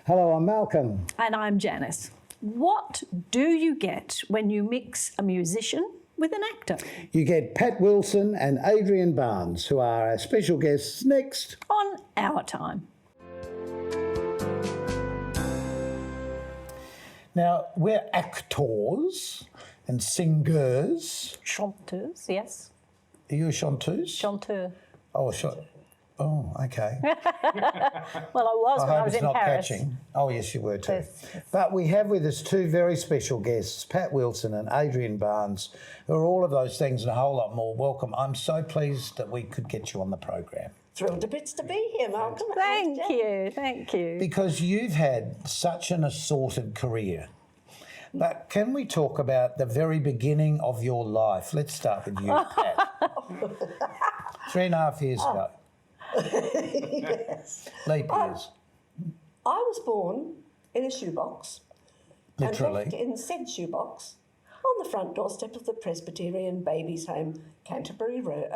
Hello, I'm Malcolm. And I'm Janice. What do you get when you mix a musician with an actor? You get Pat Wilson and Adrian Barnes, who are our special guests next On Our Time. Now, we're actors and singers. Chanteuse, yes. Are you a chanteuse? Chanteur. Oh, oh, okay. Well, I was when I hope was it's in not Paris. catching. Oh, yes, you were too. Yes. But we have with us two very special guests, Pat Wilson and Adrian Barnes, who are all of those things and a whole lot more. Welcome. I'm so pleased that we could get you on the program. Thrilled to bits to be here, Malcolm. Thank you. Because you've had such an assorted career. But can we talk about the very beginning of your life? Let's start with you, Pat. 3.5 years ago. Yes. Leap years. I was born in a shoebox. Literally. And left in said shoebox on the front doorstep of the Presbyterian Babies Home, Canterbury Road,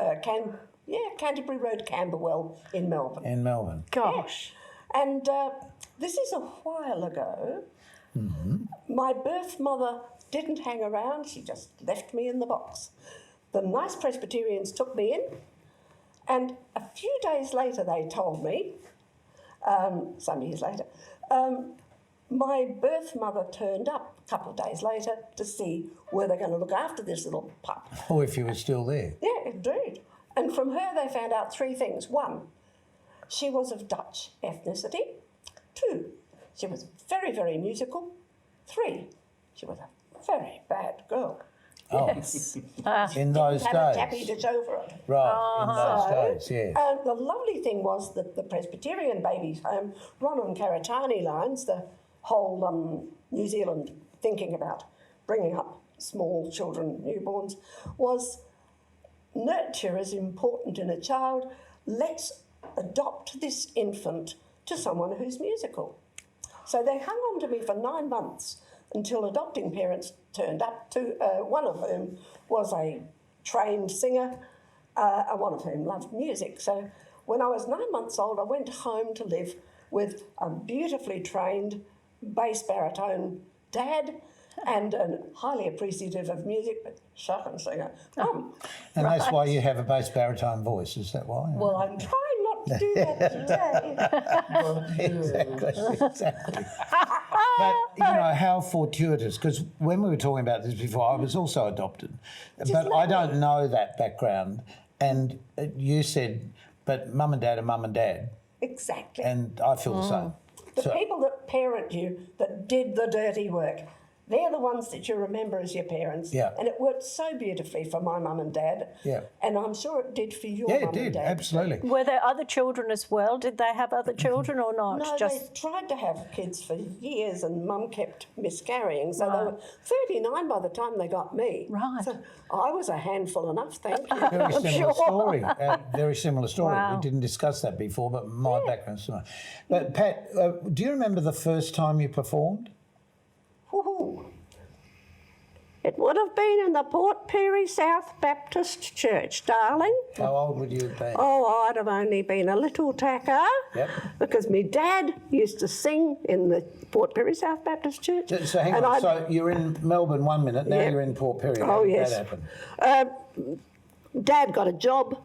Canterbury Road, Camberwell in Melbourne. In Melbourne. Gosh. Yeah. And this is a while ago. Mm-hmm. My birth mother didn't hang around. She just left me in the box. The nice Presbyterians took me in. And a few days later, they told me, some years later, my birth mother turned up a couple of days later to see were they going to look after this little pup. Or if you were still there. Yeah, indeed. And from her, they found out three things. One, she was of Dutch ethnicity. Two, she was very, very musical. Three, she was a very bad girl. Oh, Yes. in those Had a days. tappy to show for it. Right, in those days, yes. And the lovely thing was that the Presbyterian Babies Home, run on Karatani lines, the whole New Zealand thinking about bringing up small children, newborns, was nurture is important in a child. Let's adopt this infant to someone who's musical. So they hung on to me for 9 months until adopting parents turned up, to one of whom was a trained singer, and one of whom loved music. So when I was 9 months old, I went home to live with a beautifully trained bass baritone dad and a highly appreciative of music, but shocking singer, mum. And that's why you have a bass baritone voice, is that why? Well, I'm trying not to do that today. Exactly. But, you know, how fortuitous, because when we were talking about this before, I was also adopted. But I don't know that background. And you said, but mum and dad are mum and dad. Exactly. And I feel the same. The people that parent you, that did the dirty work, they're the ones that you remember as your parents. Yeah. And it worked so beautifully for my mum and dad. Yeah. And I'm sure it did for your Yeah, mum it did, and dad. absolutely. Were there other children as well? Did they have other children or not? No, they tried to have kids for years and mum kept miscarrying. So they were 39 by the time they got me. Right. So I was a handful enough, thank you. Very similar story. Very similar story. Wow. We didn't discuss that before, but my background's similar. But Pat, do you remember the first time you performed? Woohoo. It would have been in the Port Pirie South Baptist Church, darling. How old would you have been? Oh, I'd have only been a little tacker. Yep. Because my dad used to sing in the Port Pirie South Baptist Church. So hang on, so you're in Melbourne 1 minute, now Yep. you're in Port Pirie. Oh, How did yes. that happen? Dad got a job,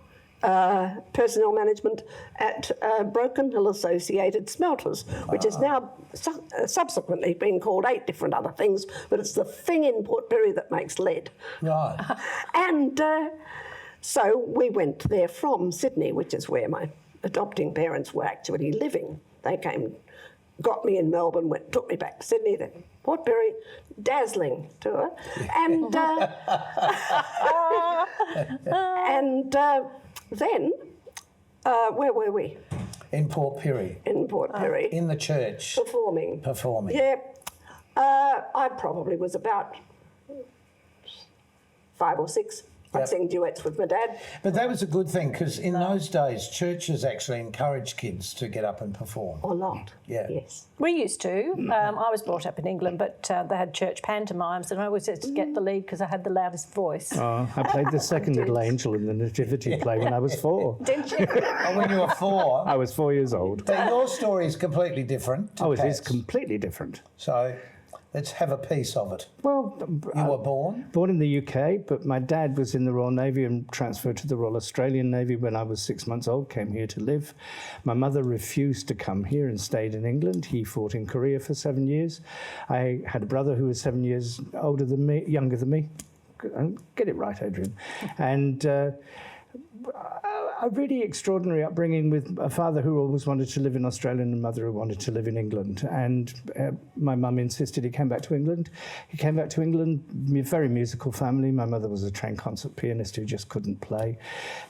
personnel management, at Broken Hill Associated Smelters, which is now subsequently been called 8 different other things, but it's the thing in Port Pirie that makes lead. Right. And so we went there from Sydney, which is where my adopting parents were actually living. They came, got me in Melbourne, took me back to Sydney, then Port Pirie, dazzling tour. And, then, where were we? In Port Pirie. In Port Pirie. In the church. Performing. Yeah. I probably was about 5 or 6. I'd sing duets with my dad. But that was a good thing because in those days, churches actually encouraged kids to get up and perform. Or not. Yeah. Yes. We used to. I was brought up in England, but they had church pantomimes, and I always had to get the lead because I had the loudest voice. I played the second little angel in the nativity play when I was 4. Did you? And when you were 4, I was 4 years old. so your story is completely different to Oh, it is Pat's. completely different. So let's have a piece of it. Well, You were born? born in the UK, but my dad was in the Royal Navy and transferred to the Royal Australian Navy when I was 6 months old, came here to live. My mother refused to come here and stayed in England. He fought in Korea for 7 years. I had a brother who was 7 years younger than me. Get it right, Adrian. And a really extraordinary upbringing with a father who always wanted to live in Australia and a mother who wanted to live in England. And my mum insisted he came back to England. He came back to England, very musical family. My mother was a trained concert pianist who just couldn't play.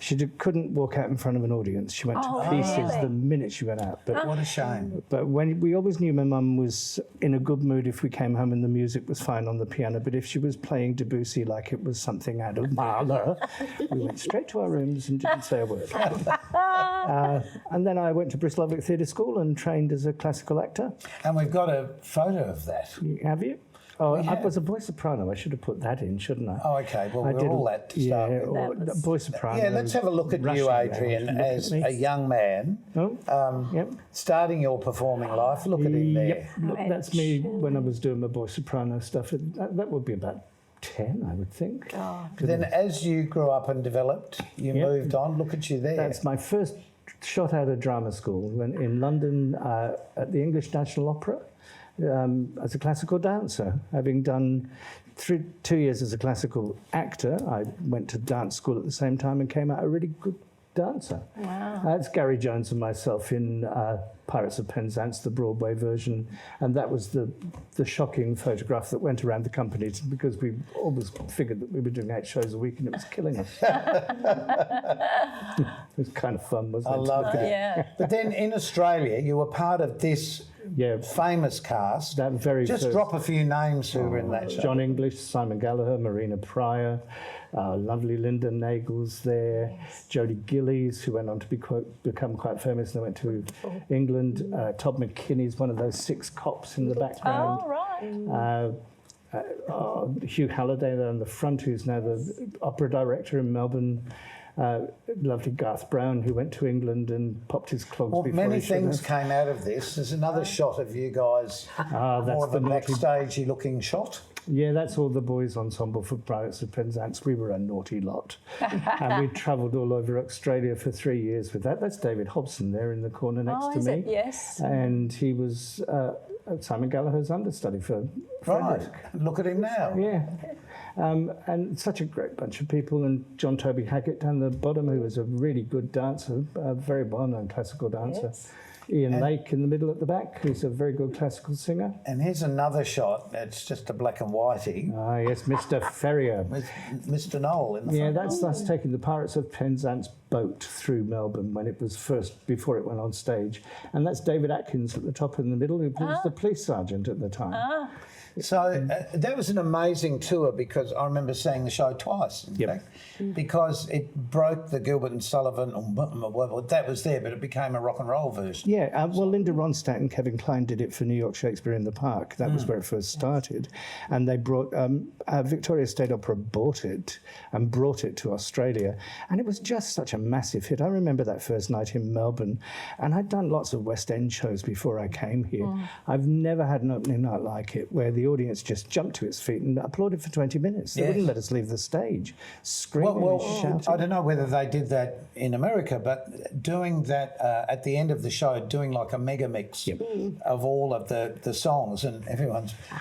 She couldn't walk out in front of an audience. She went to pieces really? the minute she went out. But What a shame. but when we always knew my mum was in a good mood if we came home and the music was fine on the piano, but if she was playing Debussy like it was something out of Mahler, we went straight to our rooms and didn't say a word. And then I went to Bristol Theatre School and trained as a classical actor. And we've got a photo of that. Have you? Oh, I have. was a voice soprano. I should have put that in, shouldn't I? Oh, okay. Well, I we're did all that to start yeah, with. or That was- voice soprano. Yeah, let's have a look at you, Rushing Adrian, around. Look as at me. a young man, Yep. starting your performing life. Look at him there. Yep. Look, that's me when I was doing my voice soprano stuff. That would be about 10, I would think. Then as you grew up and developed, you Yep. moved on. Look at you there. That's my first shot out of drama school when in London at the English National Opera as a classical dancer. Having done 2 years as a classical actor, I went to dance school at the same time and came out a really good dancer. Wow. That's Gary Jones and myself in Pirates of Penzance, the Broadway version, and that was the shocking photograph that went around the company because we always figured that we were doing 8 shows a week and it was killing us. It was kind of fun, wasn't I it? love that. Yeah. But then in Australia, you were part of this Yeah, famous cast. that very Just first. drop a few names who were in that show. John English, Simon Gallagher, Marina Pryor, lovely Linda Nagel's there, Jodie Gillies, who went on to become quite famous and went to England. Todd McKinney's one of those 6 cops in the background. Oh, right. Hugh Halliday there on the front, who's now the opera director in Melbourne. Lovely Garth Brown, who went to England and popped his clogs Well, before many he should things have. came out of this. There's another shot of you guys, That's more of the a naughty. backstagey looking shot. Yeah, that's all the boys' ensemble for Pirates of Penzance. We were a naughty lot. And we travelled all over Australia for 3 years with that. That's David Hobson there in the corner next to is me. it? Yes. And he was Simon Gallagher's understudy for Right. Frederick. Look at him now. Yeah. And such a great bunch of people. And John Toby Hackett down the bottom, who was a really good dancer, a very well-known classical dancer. Yes. Ian Lake in the middle at the back, who's a very good classical singer. And here's another shot. It's just a black and whitey Ah, yes, Mr. Ferrier. with Mr. Noel in the Yeah, front. that's taking the Pirates of Penzance boat through Melbourne when it was before it went on stage. And that's David Atkins at the top in the middle, who was the police sergeant at the time. So that was an amazing tour because I remember seeing the show twice, in Yep. fact, because it broke the Gilbert and Sullivan, well, that was there, but it became a rock and roll version. Yeah, well, Linda Ronstadt and Kevin Kline did it for New York Shakespeare in the Park. That was where it first started. And they brought, Victoria State Opera bought it and brought it to Australia. And it was just such a massive hit. I remember that first night in Melbourne. And I'd done lots of West End shows before I came here. I've never had an opening night like it, where the audience just jumped to its feet and applauded for 20 minutes. They Yes. wouldn't let us leave the stage, screaming Well, and shouting. I don't know whether they did that in America, but doing that at the end of the show, doing like a mega mix of all of the songs, and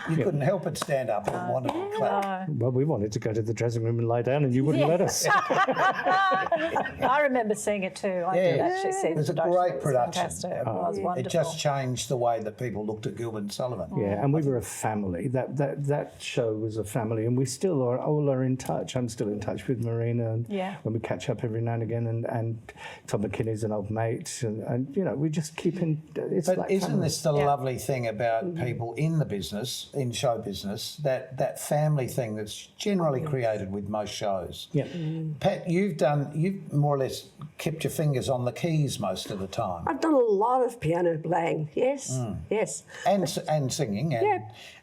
you couldn't help but stand up and want to clap. Well, we wanted to go to the dressing room and lie down, and you wouldn't let us. I remember seeing it too. I did Yeah. actually see It was a production. great It was production. Fantastic. It was wonderful. It just changed the way that people looked at Gilbert and Sullivan. Yeah, and we were a family. family. That show was a family, and we still all are in touch. I'm still in touch with Marina, and when we catch up every now and again, and Tom McKinney's an old mate, and you know, we just keep in. It's But like isn't family. this the lovely thing about people in the business, in show business, that family thing that's generally created with most shows? Yeah. Pat, you've more or less kept your fingers on the keys most of the time. I've done a lot of piano playing, yes, yes. And singing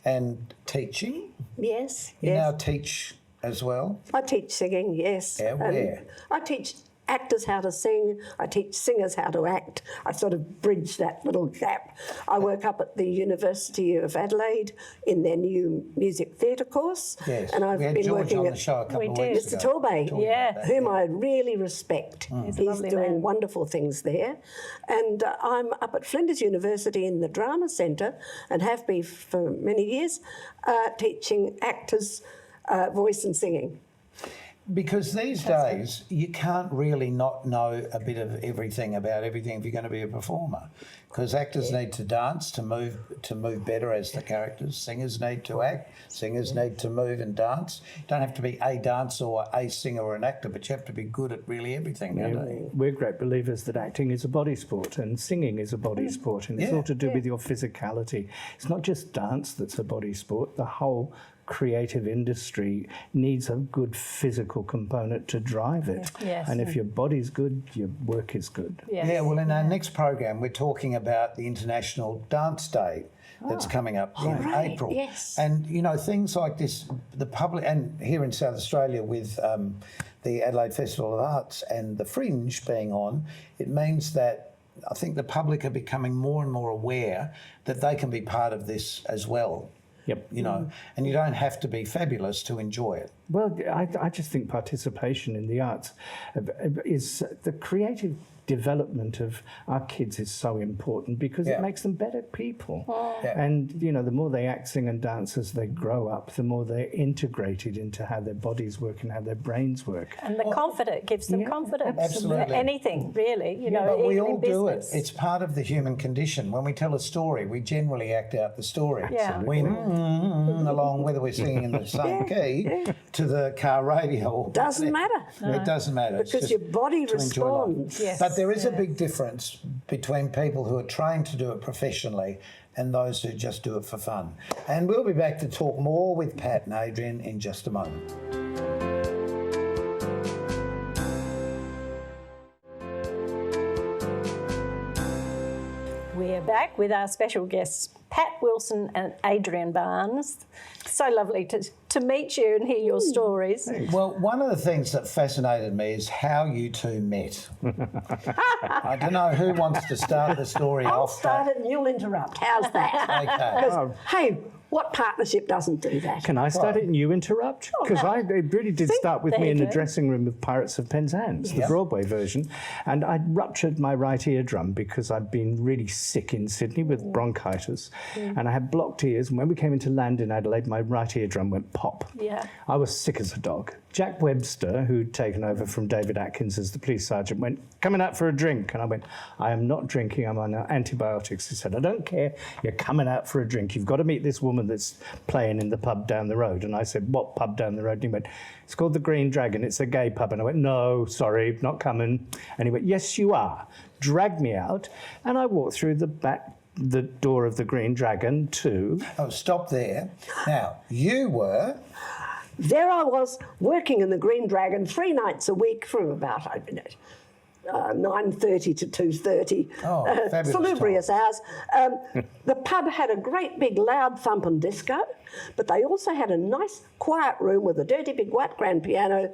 and teaching. Yes, You yes. now teach as well. I teach singing, yes. Yeah, where? I teach actors how to sing. I teach singers how to act. I sort of bridge that little gap. I work up at the University of Adelaide in their new music theatre course. Yes, and I've we had been George working on at the show a couple of did. weeks Mr. ago. Torbay, talking about that, whom I really respect. He's a He's lovely doing man. wonderful things there. And I'm up at Flinders University in the Drama Centre and have been for many years teaching actors voice and singing. Because these days you can't really not know a bit of everything about everything if you're going to be a performer. Because actors need to dance to move better as the characters. Singers need to act. Singers need to move and dance. You don't have to be a dancer or a singer or an actor, but you have to be good at really everything, don't you? We're great believers that acting is a body sport and singing is a body sport, and it's all to do with your physicality. It's not just dance that's a body sport. The whole creative industry needs a good physical component to drive it. Yes. And if your body's good, your work is good. Yes. Yeah, well, in our next program, we're talking about the International Dance Day that's coming up in right, April. yes. And, you know, things like this, the public, and here in South Australia with the Adelaide Festival of Arts and the Fringe being on, it means that I think the public are becoming more and more aware that they can be part of this as well. Yep. You know, and you don't have to be fabulous to enjoy it. Well, I just think participation in the arts is the creative development of our kids is so important because it makes them better people. Yeah. And, you know, the more they act, sing and dance as they grow up, the more they're integrated into how their bodies work and how their brains work. And the confidence gives them confidence. absolutely. Anything, really, you know, But we even all in do it. business. It's part of the human condition. When we tell a story, we generally act out the story. Yeah. We along, whether we're singing in the same key to the car radio. Doesn't matter. It doesn't matter. It's Because just your body to enjoy life. responds. Yes. But there is a big difference between people who are trained to do it professionally and those who just do it for fun. And we'll be back to talk more with Pat and Adrian in just a moment. We're back with our special guests, Pat Wilson and Adrian Barnes. So lovely to meet you and hear your stories. Well, one of the things that fascinated me is how you two met. I don't know who wants to start the story I'll off. start it and you'll interrupt. How's that? Okay. Because, hey, what partnership doesn't do that? Can I start it and you interrupt? Because it really did start with there me you in the go. dressing room of Pirates of Penzance, the Broadway version, and I'd ruptured my right eardrum because I'd been really sick in Sydney with bronchitis, and I had blocked ears, and when we came into land in Adelaide, my right eardrum went pop. Yeah. I was sick as a dog. Jack Webster, who'd taken over from David Atkins as the police sergeant, went, "Coming out for a drink?" And I went, "I am not drinking, I'm on antibiotics." He said, "I don't care, you're coming out for a drink. You've got to meet this woman that's playing in the pub down the road." And I said, "What pub down the road?" And he went, "It's called the Green Dragon, it's a gay pub." And I went, "No, sorry, not coming." And he went, "Yes, you are." Dragged me out, and I walked through the door of the Green Dragon to... Oh, stop there. Now, you were... There I was working in the Green Dragon 3 nights a week from about, 9:30 to 2:30. Oh, fabulous salubrious hours. The pub had a great big loud thumping disco, but they also had a nice quiet room with a dirty big white grand piano,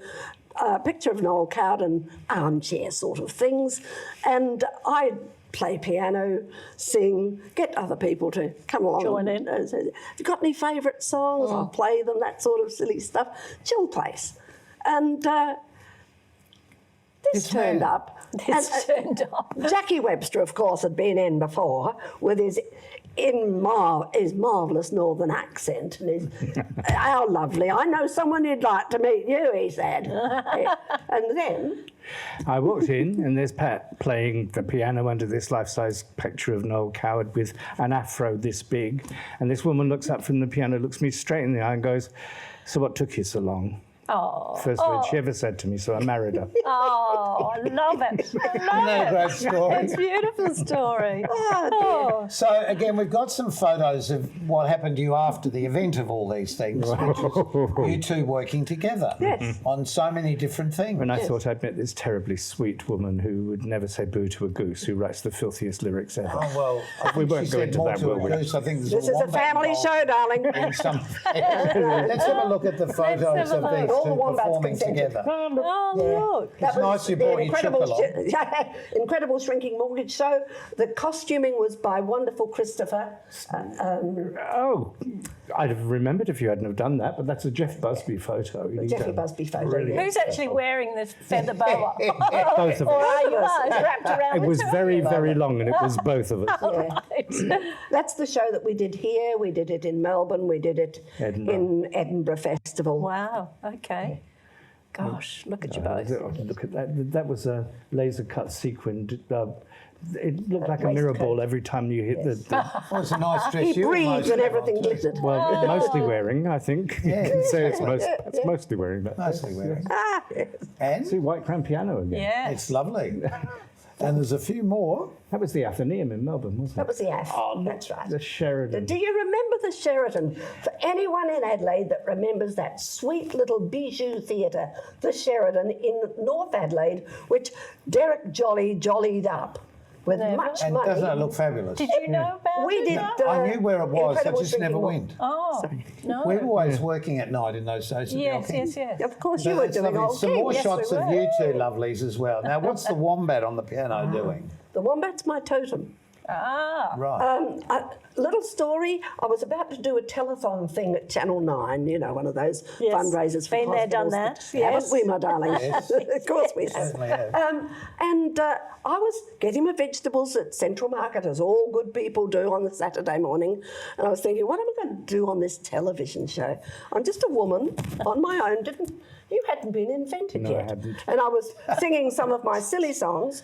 a picture of Noel Cowden, armchair sort of things. And I'd play piano, sing, get other people to come along. Join in. Say, "Have you got any favourite songs?" I'll play them, that sort of silly stuff. Chill place. And this turned up. This turned up. Jackie Webster, of course, had been in before with his his marvellous northern accent. And how lovely. I know someone who'd like to meet you, he said. And then... I walked in and there's Pat playing the piano under this life-size picture of Noel Coward with an afro this big. And this woman looks up from the piano, looks me straight in the eye and goes, "So what took you so long?" Oh, First word she ever said to me, so I married her. oh, I love it. I Isn't that a love great it. story? It's a beautiful story. Oh, So again, we've got some photos of what happened to you after the event of all these things, which is you two working together on so many different things. And I thought I'd met this terribly sweet woman who would never say boo to a goose, who writes the filthiest lyrics ever. Oh, well, I think won't she go said into more that, to will a we? goose. I think this is a wombat family involved show, darling. in some- Let's have a look at the photos have a of look. these All the two wombats performing consented. together. Oh, look. It's nice you brought your trip along. Incredible Shrinking Mortgage Show. The costuming was by wonderful Christopher. Oh, I'd have remembered if you hadn't have done that, but that's a Jeff Busby photo. He's Jeffy done Busby photo. brilliant. Who's actually wearing this feather boa? Both of Or us. are you both wrapped around It the was two? very, very long, and it was both of us. Yeah. That's the show that we did here. We did it in Melbourne. We did it Edinburgh. in Edinburgh Festival. Wow, okay. Gosh, look at you both. Look at that. That was a laser cut sequined. It looked like a Waistcoat. mirror ball every time you hit the Well, it's a nice dress. He you breathed almost and had on everything too. glittered. well, mostly wearing, I think. You can say it's Yeah. mostly wearing that. Mostly wearing. Ah, yes. And See, White Crown Piano again. Yes. it's lovely. And there's a few more. That was the Athenaeum in Melbourne, wasn't it? That was the F. Oh, look, That's right. The Sheridan. Do you remember the Sheraton? For anyone in Adelaide that remembers that sweet little bijou theatre, the Sheraton in North Adelaide, which Derek jollied up with Never. much And money. doesn't it look fabulous? Did you know about We it? did. No? I knew where it was, I Incredible just never Shrinking went. Oh, no. We were always working at night in those days. at the Yes, Alpine. yes, yes. Of course, So you were that's doing lovely. old Some more gigs. shots we of were. you two lovelies as well. Now, what's the wombat on the piano doing? The wombat's my totem. Ah, Right. A little story. I was about to do a telethon thing at Channel 9, you know, one of those Yes. fundraisers for Been there, done hospitals. that, yes. Haven't we, my darling? Yes. Of course we have. Certainly have. And I was getting my vegetables at Central Market, as all good people do on the Saturday morning. And I was thinking, what am I going to do on this television show? I'm just a woman on my own. You hadn't been invented No, I yet. hadn't. And I was singing some of my silly songs,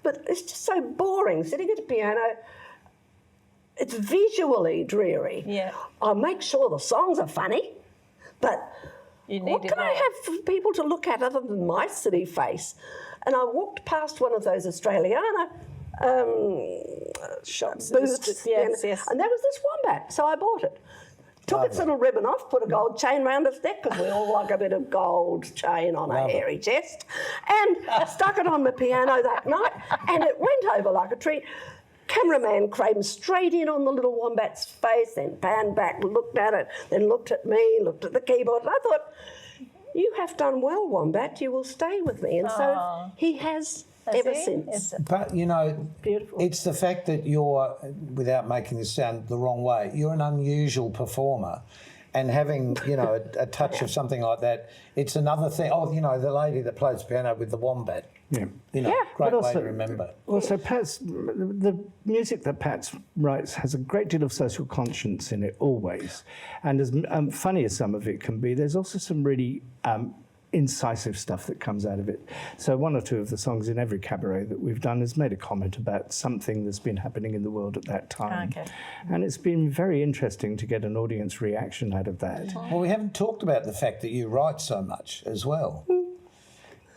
but it's just so boring sitting at a piano. It's visually dreary. Yeah. I'll make sure the songs are funny, but you what need can I have for people to look at other than my silly face? And I walked past one of those Australiana shops. booths, Yes, yes. and there was this wombat, so I bought it. Took its little ribbon off, put a gold chain round its neck, because we all like a bit of gold chain on a hairy chest, and stuck it on the piano that night, and it went over like a treat. Cameraman came straight in on the little wombat's face, then panned back, looked at it, then looked at me, looked at the keyboard, and I thought, you have done well, Wombat, you will stay with me. And so he has ever since. Yes. But, you know, Beautiful. it's the fact that you're, without making this sound the wrong way, you're an unusual performer. And having, you know, a touch of something like that, it's another thing. Oh, you know, the lady that plays piano with the wombat. Yeah. You know, Yeah. great But way also- to remember. Also, the music that Pat writes has a great deal of social conscience in it, always. And as funny as some of it can be, there's also some really incisive stuff that comes out of it. So one or two of the songs in every cabaret that we've done has made a comment about something that's been happening in the world at that time. Okay. And it's been very interesting to get an audience reaction out of that. Well, we haven't talked about the fact that you write so much as well.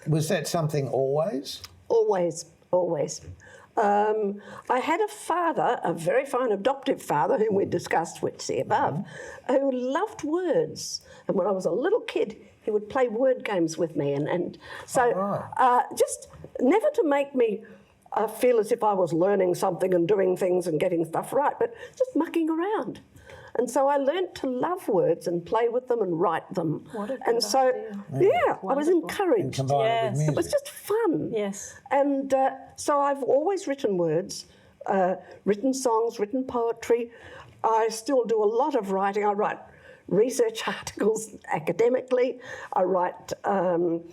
Was that something always? Always, always. I had a father, a very fine adoptive father, whom we discussed, which see above, who loved words. And when I was a little kid, he would play word games with me. And so just never to make me feel as if I was learning something and doing things and getting stuff right, but just mucking around. And so I learnt to love words and play with them and write them. What a good and so, idea. I was encouraged. And combine it with Yes. music. It was just fun. Yes. And so I've always written words, written songs, written poetry. I still do a lot of writing. I write research articles academically. I write, I'm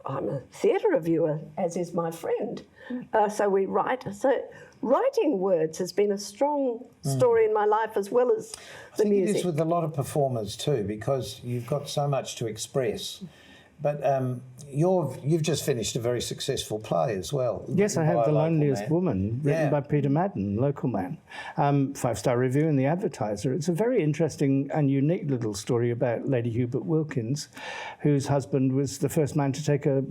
a theatre reviewer, as is my friend. So we write. So writing words has been a strong story in my life as well as the I think music. it is with a lot of performers too, because you've got so much to express. But you've just finished a very successful play as well. Yes, I by have a The local Loneliest man. Woman, written Yeah. by Peter Madden, local man. 5-star review in The Advertiser. It's a very interesting and unique little story about Lady Hubert Wilkins, whose husband was the first man to take a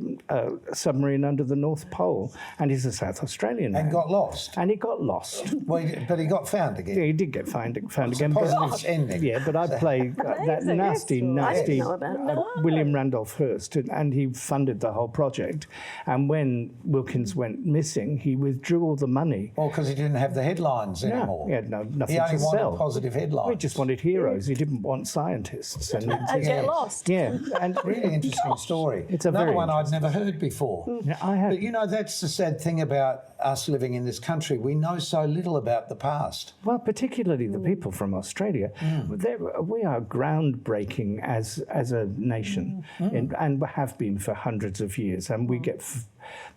submarine under the North Pole, and he's a South Australian man. And got lost. And he got lost. Well, but he got found again. Yeah, he did get found It's again. a but- positive ending. Yeah, but I play that Amazing. nasty, Excellent. I nasty didn't know about that. William Randolph Hearst, and he funded the whole project. And when Wilkins went missing, he withdrew all the money. Well, because he didn't have the headlines anymore. He had nothing He only to wanted sell. positive headlines. He just wanted heroes. He didn't want scientists. And Get lost. yeah, and Really interesting story. It's a Another very one I'd never heard before. Yeah, I have. But you know, that's the sad thing about us living in this country. We know so little about the past. Well, particularly the people from Australia, we are groundbreaking as a nation, and have been for hundreds of years. And we get,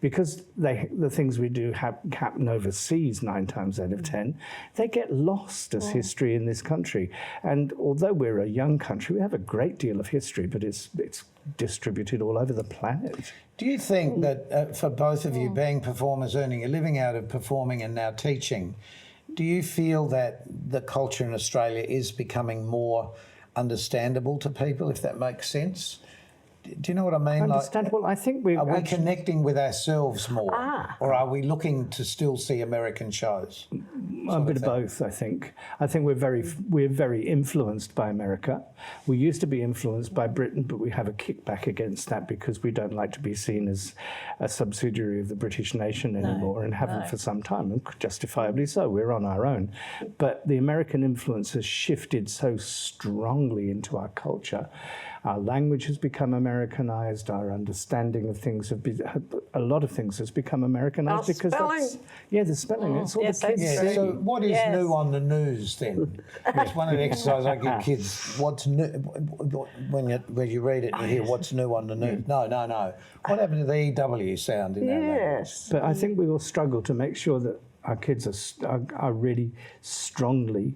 because the things we do happen overseas 9 times out of 10, they get lost as history in this country. And although we're a young country, we have a great deal of history, but it's distributed all over the planet. Do you think that for both of you, being performers, earning a living out of performing and now teaching, do you feel that the culture in Australia is becoming more understandable to people, if that makes sense? Do you know what I mean? Understandable. I think Are we connecting with ourselves more? Ah. Or are we looking to still see American shows? A bit of both, I think. I think we're very influenced by America. We used to be influenced by Britain, but we have a kickback against that because we don't like to be seen as a subsidiary of the British nation anymore, and haven't for some time, and justifiably so. We're on our own. But the American influence has shifted so strongly into our culture. Our language has become Americanized. Our understanding of things a lot of things has become Americanized Our because spelling. the spelling. It's all Yes, the kids that's Yeah, say. so what is Yes. new on the news then? It's one of the exercises I give kids. What's new? When you read it, you hear what's new on the news. No. What happened to the EW sound in that language? Yes. But I think we will struggle to make sure that our kids are really strongly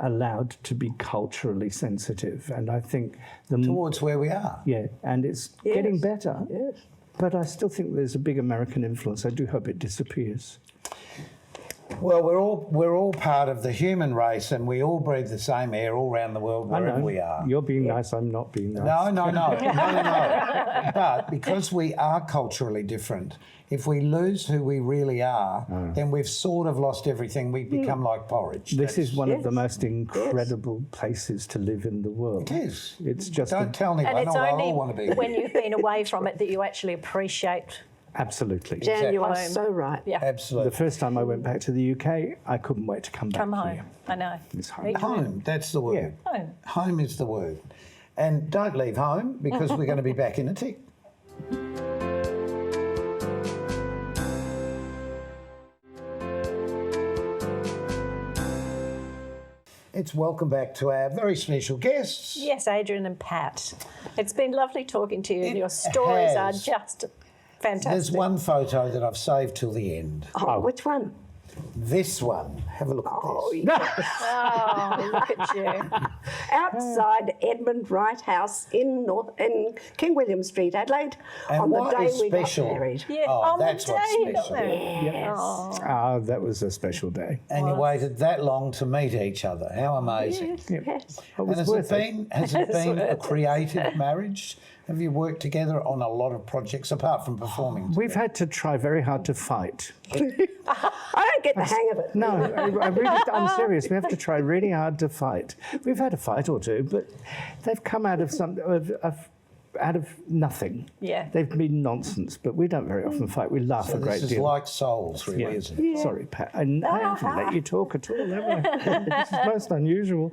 allowed to be culturally sensitive. And I think Towards where we are. and it's getting better. Yes. But I still think there's a big American influence. I do hope it disappears. Well, we're all part of the human race, and we all breathe the same air all around the world I wherever know. we are. You're being nice, I'm not being nice. No. But because we are culturally different, if we lose who we really are, then we've sort of lost everything. We become like porridge. This is one of the Yes. most incredible places to live in the world. It is. It's just Don't tell me. And I it's know I only all want to be. when you've been away from it that you actually appreciate. absolutely. Jan, you are Home. so right. Yeah, Absolutely. The first time I went back to the UK, I couldn't wait to come back come home. here. I know. It's home. Home, that's the word. Home. Home is the word. And don't leave home, because we're going to be back in a tick. It's welcome back to our very special guests. Yes, Adrian and Pat. It's been lovely talking to you. It Your stories are has. just fantastic. There's one photo that I've saved till the end. Oh, which one? This one. Have a look at Oh, this. yes. Oh, look at you. Outside Edmund Wright House in King William Street, Adelaide, And on the what day is we special? got married. Yeah, Oh, on that's the what's day you got special. married. Yes. Ah, that was a special day. And you waited that long to meet each other. How amazing. Yes, yes. It And was has worth it been a creative marriage? Have you worked together on a lot of projects apart from performing? We've had to try very hard to fight. I don't get the hang of it. No, I'm serious. We have to try really hard to fight. We've had a fight or two, but they've come out of nothing. Yeah. They've been nonsense, but we don't very often fight. We laugh So a great this is deal. like souls, really, isn't it? Sorry, Pat. I haven't let you talk at all, have I? This is most unusual.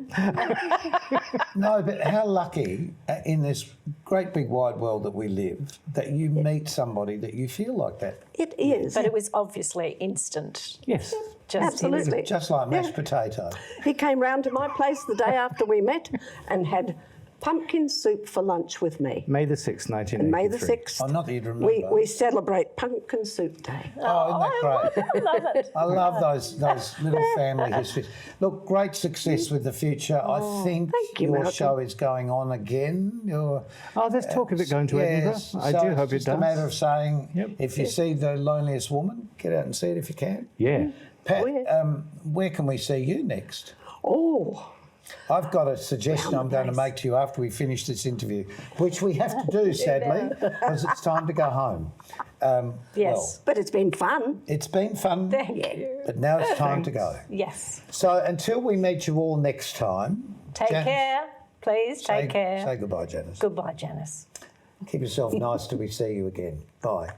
No, but how lucky in this great big wide world that we live that you meet somebody that you feel like that. It is. But it was obviously instant. Yes. Just Absolutely. Just like mashed potato. He came round to my place the day after we met and had pumpkin soup for lunch with me. May the 6th, 1983. And May the 6th, Oh, not that you'd remember. we celebrate Pumpkin Soup Day. Oh, isn't that great? I love it. I love those little family histories. Look, great success with the future. I think thank you, your Malcolm. show is going on again. There's talk of it going to Edinburgh. I so do hope it's it just does. a matter of saying, Yep. if you see The Loneliest Woman, get out and see it if you can. Yeah. Pat, yeah. where can we see you next? Oh, I've got a suggestion I'm going to make to you after we finish this interview, which we have to do, sadly, because it's time to go home. Yes. Well, but it's been fun. it's been fun, Thank you. but now it's time to go. Yes. So until we meet you all next time, Take Janice, care. Please take care. Say goodbye, Janice. Goodbye, Janice. Keep yourself nice till we see you again. Bye.